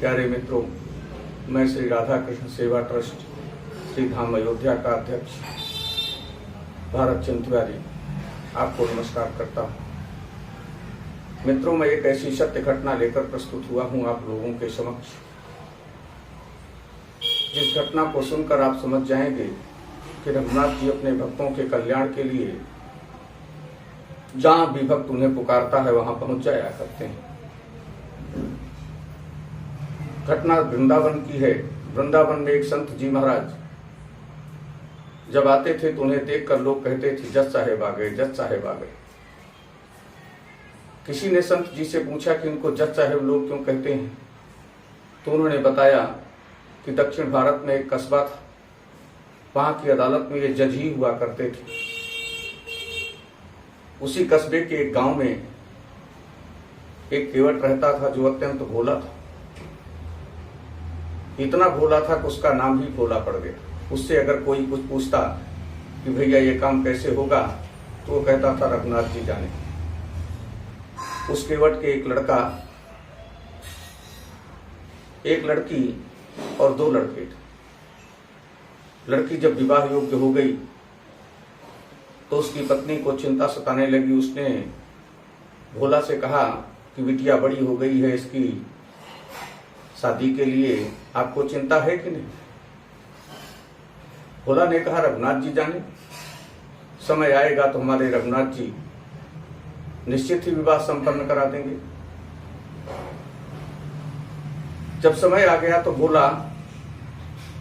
प्यारे मित्रों, मैं श्री राधा कृष्ण सेवा ट्रस्ट श्री धाम अयोध्या का अध्यक्ष भारत चंद तिवारी आपको नमस्कार करता हूँ। मित्रों, मैं एक ऐसी सत्य घटना लेकर प्रस्तुत हुआ हूँ आप लोगों के समक्ष, जिस घटना को सुनकर आप समझ जाएंगे कि रघुनाथ जी अपने भक्तों के कल्याण के लिए जहाँ भी भक्त उन्हें पुकारता है वहां पहुंच जाया करते हैं। घटना वृंदावन की है। वृंदावन में एक संत जी महाराज जब आते थे तो उन्हें देखकर लोग कहते थे, जज साहेब आ गए, जज साहेब आ गए। किसी ने संत जी से पूछा कि इनको जज साहेब लोग क्यों कहते हैं, तो उन्होंने बताया कि दक्षिण भारत में एक कस्बा था, वहां की अदालत में ये जज ही हुआ करते थे। उसी कस्बे के एक गांव में एक केवट रहता था जो अत्यंत भोला था। इतना भोला था कि उसका नाम ही भोला पड़ गया। उससे अगर कोई कुछ पूछता कि भैया ये काम कैसे होगा, तो वो कहता था रघुनाथ जी जाने। उस केवट के एक लड़का, एक लड़की और दो लड़के थे। लड़की जब विवाह योग्य हो गई तो उसकी पत्नी को चिंता सताने लगी। उसने भोला से कहा कि बिटिया बड़ी हो गई है, इसकी शादी के लिए आपको चिंता है कि नहीं। भोला ने कहा रघुनाथ जी जाने, समय आएगा तो हमारे रघुनाथ जी निश्चित ही विवाह संपन्न करा देंगे। जब समय आ गया तो भोला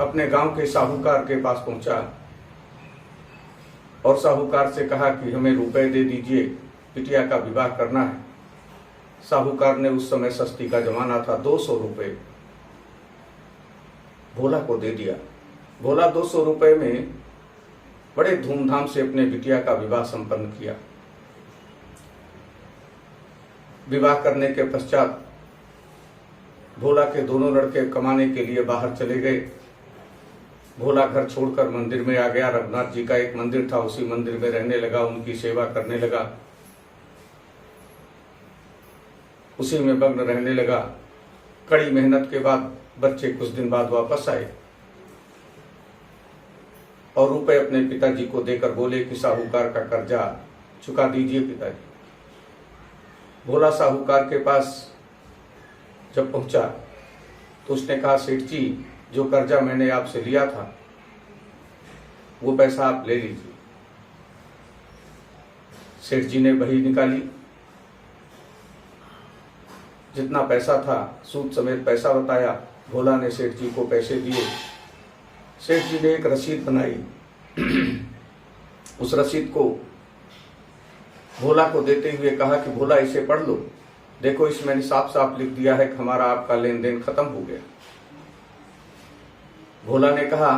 अपने गांव के साहूकार के पास पहुंचा और साहूकार से कहा कि हमें रुपए दे दीजिए, बिटिया का विवाह करना है। साहूकार ने, उस समय सस्ती का जमाना था, 200 रुपए भोला को दे दिया। भोला 200 रुपए में बड़े धूमधाम से अपने बिटिया का विवाह संपन्न किया। विवाह करने के पश्चात भोला के दोनों लड़के कमाने के लिए बाहर चले गए। भोला घर छोड़कर मंदिर में आ गया। रघुनाथ जी का एक मंदिर था, उसी मंदिर में रहने लगा, उनकी सेवा करने लगा, उसी में मग्न रहने लगा। कड़ी मेहनत के बाद बच्चे कुछ दिन बाद वापस आए और रुपए अपने पिताजी को देकर बोले कि साहूकार का कर्जा चुका दीजिए पिताजी। भोला साहूकार के पास जब पहुंचा तो उसने कहा, सेठ जी, जो कर्जा मैंने आपसे लिया था वो पैसा आप ले लीजिए। सेठ जी ने बही निकाली, जितना पैसा था सूद समेत पैसा बताया। भोला ने सेठ जी को पैसे दिए। सेठ जी ने एक रसीद बनाई। उस रसीद को भोला को देते हुए कहा कि भोला इसे पढ़ लो, देखो इसमें साफ साफ लिख दिया है कि हमारा आपका लेन देन खत्म हो गया। भोला ने कहा,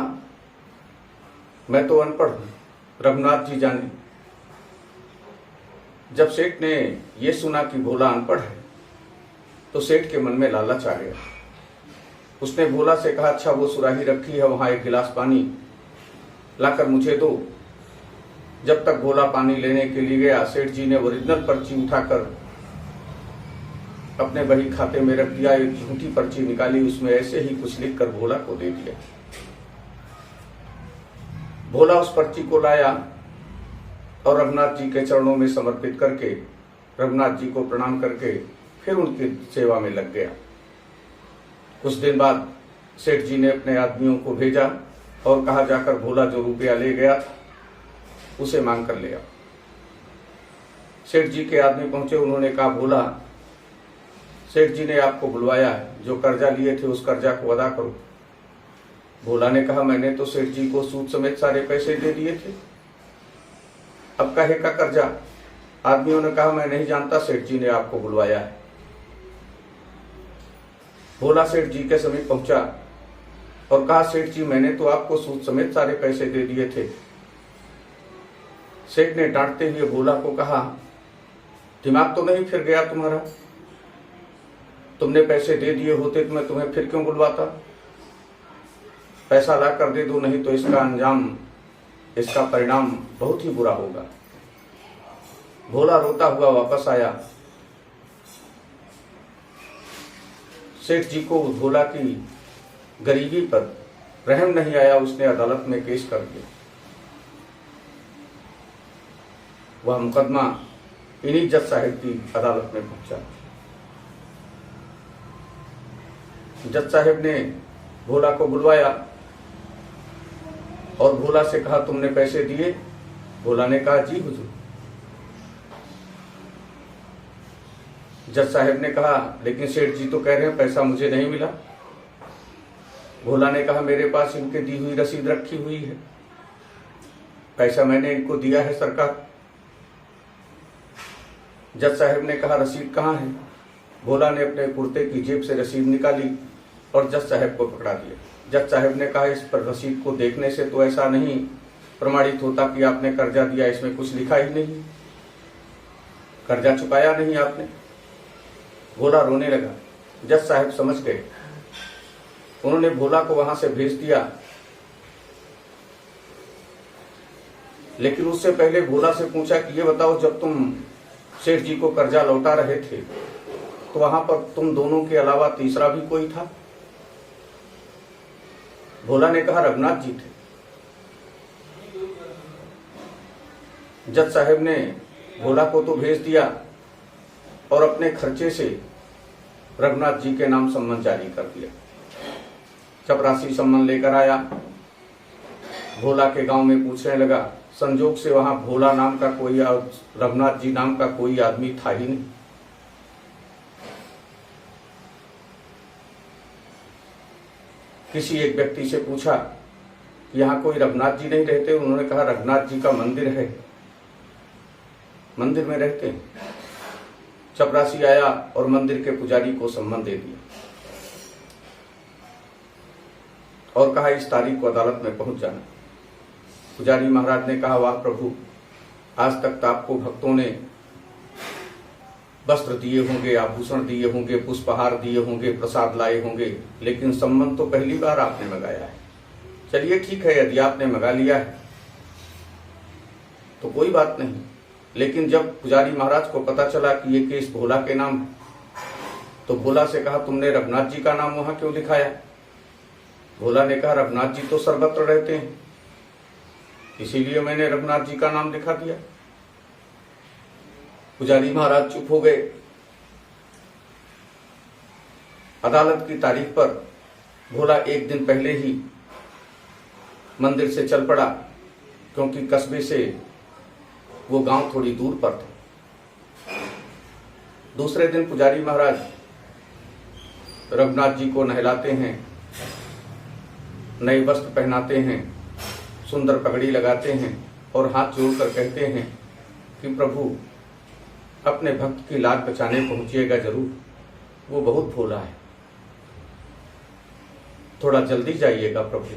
मैं तो अनपढ़ हूं, रघुनाथ जी जाने। जब सेठ ने यह सुना कि भोला अनपढ़ है तो सेठ के मन में लालच आ गया। उसने भोला से कहा, अच्छा वो सुराही रखी है, वहां एक गिलास पानी लाकर मुझे दो। जब तक भोला पानी लेने के लिए गया, सेठ जी ने ओरिजिनल पर्ची उठाकर अपने बही खाते में रख दिया। एक झूठी पर्ची निकाली, उसमें ऐसे ही कुछ लिखकर भोला को दे दिया। भोला उस पर्ची को लाया और रघुनाथ जी के चरणों में समर्पित करके, रघुनाथ जी को प्रणाम करके फिर उनकी सेवा में लग गया। कुछ दिन बाद सेठ जी ने अपने आदमियों को भेजा और कहा, जाकर भोला जो रुपया ले गया था उसे मांग कर ले आओ। सेठ जी के आदमी पहुंचे। उन्होंने कहा, भोला, सेठ जी ने आपको बुलवाया है, जो कर्जा लिए थे उस कर्जा को अदा करो। भोला ने कहा, मैंने तो सेठ जी को सूद समेत सारे पैसे दे दिए थे, अब काहे का कर्जा। आदमियों ने कहा, मैं नहीं जानता, सेठ जी ने आपको बुलवाया है। भोला सेठ जी के समीप पहुंचा और कहा, सेठ जी, मैंने तो आपको सूद समेत सारे पैसे दे दिए थे। सेठ ने डांटते हुए भोला को कहा, दिमाग तो नहीं फिर गया तुम्हारा, तुमने पैसे दे दिए होते तो मैं तुम्हें फिर क्यों बुलवाता। पैसा ला कर दे दो, नहीं तो इसका अंजाम, इसका परिणाम बहुत ही बुरा होगा। भोला रोता हुआ वापस आया। सेठ जी को भोला की गरीबी पर रहम नहीं आया, उसने अदालत में केस कर दिया। वह मुकदमा इन्हीं जज साहब की अदालत में पहुंचा। जज साहब ने भोला को बुलवाया और भोला से कहा, तुमने पैसे दिए? भोला ने कहा, जी हुजूर। जज साहब ने कहा, लेकिन सेठ जी तो कह रहे हैं पैसा मुझे नहीं मिला। भोला ने कहा, मेरे पास इनके दी हुई रसीद रखी हुई है, पैसा मैंने इनको दिया है सरकार। जज साहब ने कहा, रसीद कहाँ है? भोला ने अपने कुर्ते की जेब से रसीद निकाली और जज साहब को पकड़ा दिया। जज साहब ने कहा, इस पर रसीद को देखने से तो ऐसा नहीं प्रमाणित होता कि आपने कर्जा दिया, इसमें कुछ लिखा ही नहीं, कर्जा चुकाया नहीं आपने। भोला रोने लगा। जज साहब समझ गए, उन्होंने भोला को वहां से भेज दिया। लेकिन उससे पहले भोला से पूछा कि ये बताओ, जब तुम सेठ जी को कर्जा लौटा रहे थे तो वहां पर तुम दोनों के अलावा तीसरा भी कोई था? भोला ने कहा, रघुनाथ जी थे। जज साहब ने भोला को तो भेज दिया और अपने खर्चे से रघुनाथ जी के नाम सम्मन जारी कर दिया। चपरासी सम्मन लेकर आया, भोला के गांव में पूछने लगा। संजोग से वहां भोला नाम का कोई, रघुनाथ जी नाम का कोई आदमी था ही नहीं। किसी एक व्यक्ति से पूछा कि यहाँ कोई रघुनाथ जी नहीं रहते? उन्होंने कहा, रघुनाथ जी का मंदिर है, मंदिर में रहते हैं। चपरासी आया और मंदिर के पुजारी को सम्मन दे दिया और कहा, इस तारीख को अदालत में पहुंच जाना। पुजारी महाराज ने कहा, वाह प्रभु, आज तक तो आपको भक्तों ने वस्त्र दिए होंगे, आभूषण दिए होंगे, पुष्पहार दिए होंगे, प्रसाद लाए होंगे, लेकिन सम्मन तो पहली बार आपने मंगाया है। चलिए ठीक है, यदि आपने मंगा लिया है तो कोई बात नहीं। लेकिन जब पुजारी महाराज को पता चला कि ये केस भोला के नाम है, तो भोला से कहा, तुमने रघुनाथ जी का नाम वहां क्यों लिखाया? भोला ने कहा, रघुनाथ जी तो सर्वत्र रहते हैं, इसीलिए मैंने रघुनाथ जी का नाम लिखा दिया। पुजारी महाराज चुप हो गए। अदालत की तारीख पर भोला एक दिन पहले ही मंदिर से चल पड़ा, क्योंकि कस्बे से वो गांव थोड़ी दूर पर था। दूसरे दिन पुजारी महाराज रघुनाथ जी को नहलाते हैं, नए वस्त्र पहनाते हैं, सुंदर पगड़ी लगाते हैं और हाथ जोड़कर कहते हैं कि प्रभु, अपने भक्त की लाज बचाने पहुंचिएगा जरूर, वो बहुत भोला है, थोड़ा जल्दी जाइएगा प्रभु,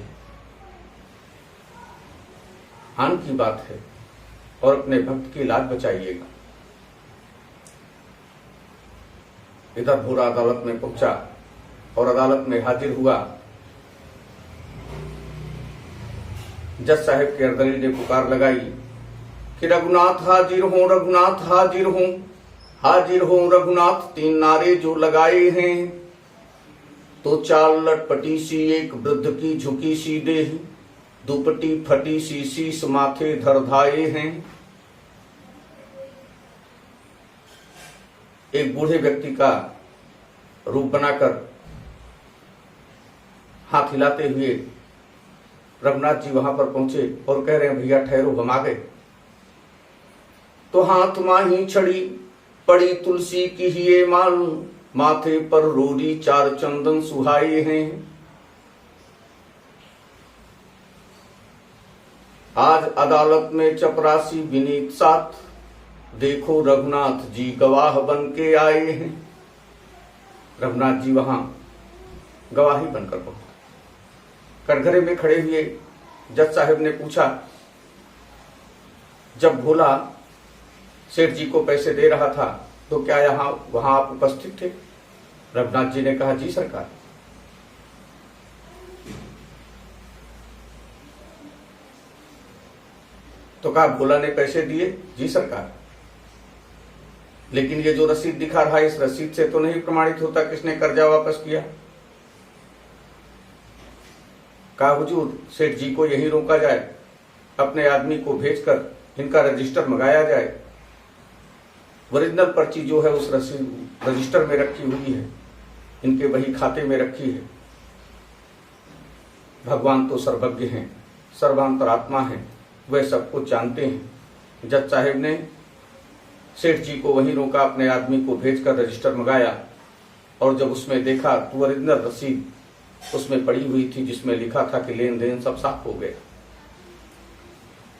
आन की बात है, और अपने भक्त की लाज बचाइएगा। इधर भोला अदालत में पहुंचा और अदालत में हाजिर हुआ। जज साहब के अर्दली ने पुकार लगाई कि रघुनाथ हाजिर हो, रघुनाथ हाजिर हो, हाजिर हो रघुनाथ। तीन नारे जो लगाए हैं तो चाल लटपटी सी एक वृद्ध की झुकी सी देह, दुपटी फटी सी शीश माथे धरधाए हैं। एक बूढ़े व्यक्ति का रूप बनाकर हाथ हिलाते हुए रघुनाथ जी वहां पर पहुंचे और कह रहे हैं, भैया ठहरो, हम आ गए। तो हाथ माही छड़ी पड़ी तुलसी की ही माल, माथे पर रोरी चार चंदन सुहाए हैं। आज अदालत में चपरासी विनीत साथ, देखो रघुनाथ जी गवाह बन के आए हैं। रघुनाथ जी वहां गवाही बनकर पहुंचे। कटघरे में खड़े हुए जज साहब ने पूछा, जब भोला सेठ जी को पैसे दे रहा था तो क्या वहां आप उपस्थित थे? रघुनाथ जी ने कहा, जी सरकार। तो कहा, भोला ने पैसे दिए? जी सरकार। लेकिन ये जो रसीद दिखा रहा है, इस रसीद से तो नहीं प्रमाणित होता किसने कर्जा वापस किया। कहा हुजूर सेठ जी को यहीं रोका जाए, अपने आदमी को भेजकर इनका रजिस्टर मंगाया जाए। ओरिजिनल पर्ची जो है उस रजिस्टर में रखी हुई है, इनके वही खाते में रखी है। भगवान तो सर्वज्ञ हैं, सर्वांतरात्मा हैं, वह सब कुछ जानते हैं। जज साहब ने सेठ जी को वहीं रोका, अपने आदमी को भेजकर रजिस्टर मंगाया, और जब उसमें देखा तो ओरिजिनल रसीद उसमें पड़ी हुई थी, जिसमें लिखा था कि लेन देन सब साफ हो गया।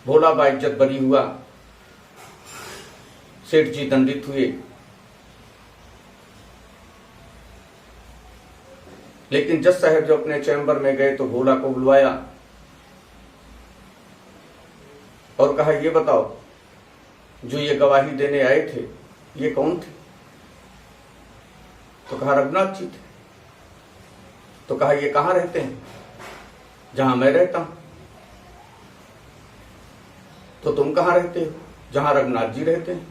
भोला बाइज्जत बरी हुआ, सेठ जी दंडित हुए। लेकिन जज साहब जब अपने चैम्बर में गए तो भोला को बुलवाया और कहा ये बताओ जो ये गवाही देने आए थे ये कौन थे। तो कहा रघुनाथ जी थे। तो कहा ये कहां रहते हैं। जहां मैं रहता हूं। तो तुम कहां रहते हो। जहां रघुनाथ जी रहते हैं।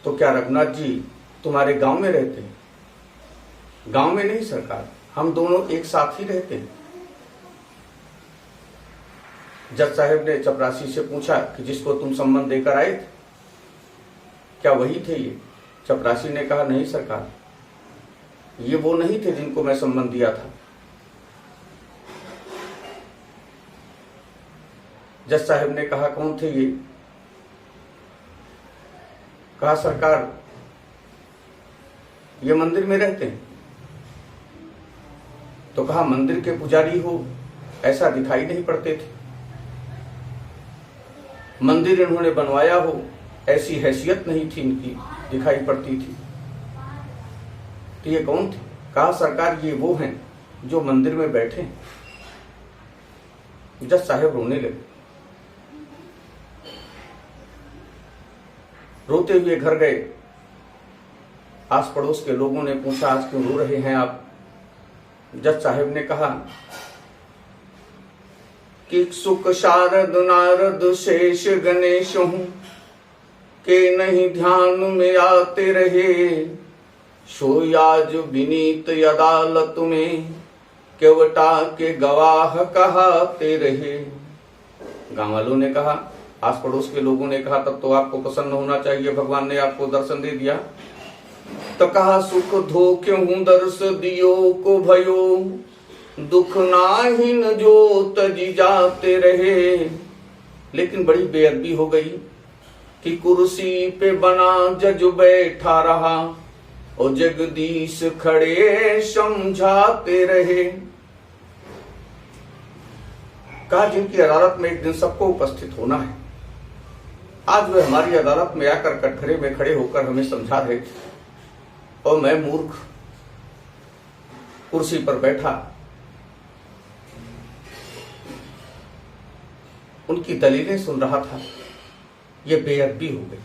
तो क्या रघुनाथ जी तुम्हारे गांव में रहते हैं। गांव में नहीं सरकार, हम दोनों एक साथ ही रहते हैं। जज साहब ने चपरासी से पूछा कि जिसको तुम सम्मन देकर आए थे क्या वही थे ये। चपरासी ने कहा नहीं सरकार, ये वो नहीं थे जिनको मैं सम्मन दिया था। जज साहब ने कहा कौन थे ये। कहा सरकार ये मंदिर में रहते हैं। तो कहा मंदिर के पुजारी हो ऐसा दिखाई नहीं पड़ते थे। मंदिर इन्होंने बनवाया हो ऐसी हैसियत नहीं थी इनकी, दिखाई पड़ती थी। तो ये कौन थे। कहा सरकार ये वो हैं जो मंदिर में बैठे हैं। जज साहब रोने लगे। रोते हुए घर गए। आस पड़ोस के लोगों ने पूछा आज क्यों रो रहे हैं आप। जज साहब ने कहा कि सुख शारद नारद शेष गणेश हूं के नहीं ध्यान में आते रहे। सोयाज विनीत अदालत में केवटा के गवाह कहाते रहे। गांव वालों ने कहा, आस पड़ोस के लोगों ने कहा तब तो आपको प्रसन्न होना चाहिए, भगवान ने आपको दर्शन दे दिया। तो कहा सुख धो क्यों दर्श दियो को भयो, दुख नाहिन जो तजी जाते रहे। लेकिन बड़ी बेअदबी हो गई कि कुर्सी पे बना जज बैठा रहा और जगदीश खड़े समझाते रहे। कहा जिनकी अदालत में एक दिन सबको उपस्थित होना है, आज वे हमारी अदालत में आकर कटघरे में खड़े होकर हमें समझा रहे थे और मैं मूर्ख कुर्सी पर बैठा उनकी दलीलें सुन रहा था। ये बेअदबी हो गई।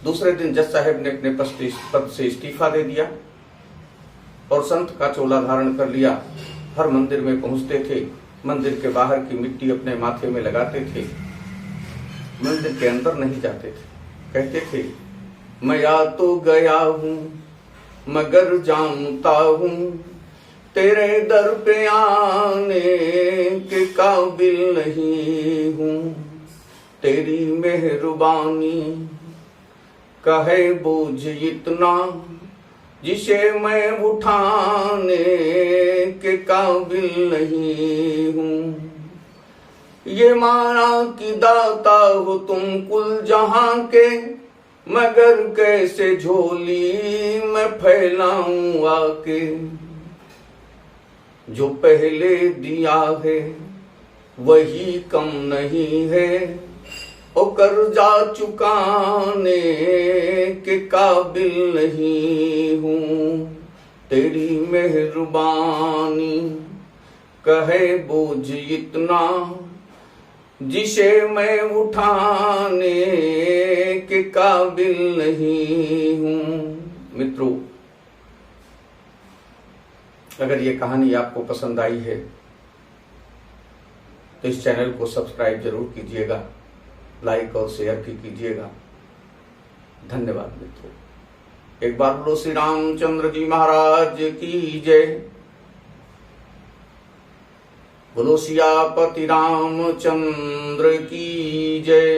दूसरे दिन जज साहब ने अपने पद से इस्तीफा दे दिया और संत का चोला धारण कर लिया। हर मंदिर में पहुंचते थे, मंदिर के बाहर की मिट्टी अपने माथे में लगाते थे, मंदिर के अंदर नहीं जाते थे। कहते थे मैं या तो गया हूं मगर जानता हूं तेरे दर पे आने के काबिल नहीं हूं। तेरी मेहरबानी का है बोझ इतना जिसे मैं उठाने के काबिल नहीं हूं। ये माना कि दाता हो तुम कुल जहां के, मगर कैसे झोली मैं फैलाऊं आके। जो पहले दिया है वही कम नहीं है, ओ कर्जा चुकाने के काबिल नहीं हूं। तेरी मेहरबानी कहे बोझ इतना जिसे मैं उठाने के काबिल नहीं हूं। मित्रों, अगर ये कहानी आपको पसंद आई है तो इस चैनल को सब्सक्राइब जरूर कीजिएगा लाइक और शेयर कीजिएगा। धन्यवाद मित्रों। एक बार बोलो श्री रामचंद्र जी महाराज की जय। बोलो सियापति रामचंद्र की जय।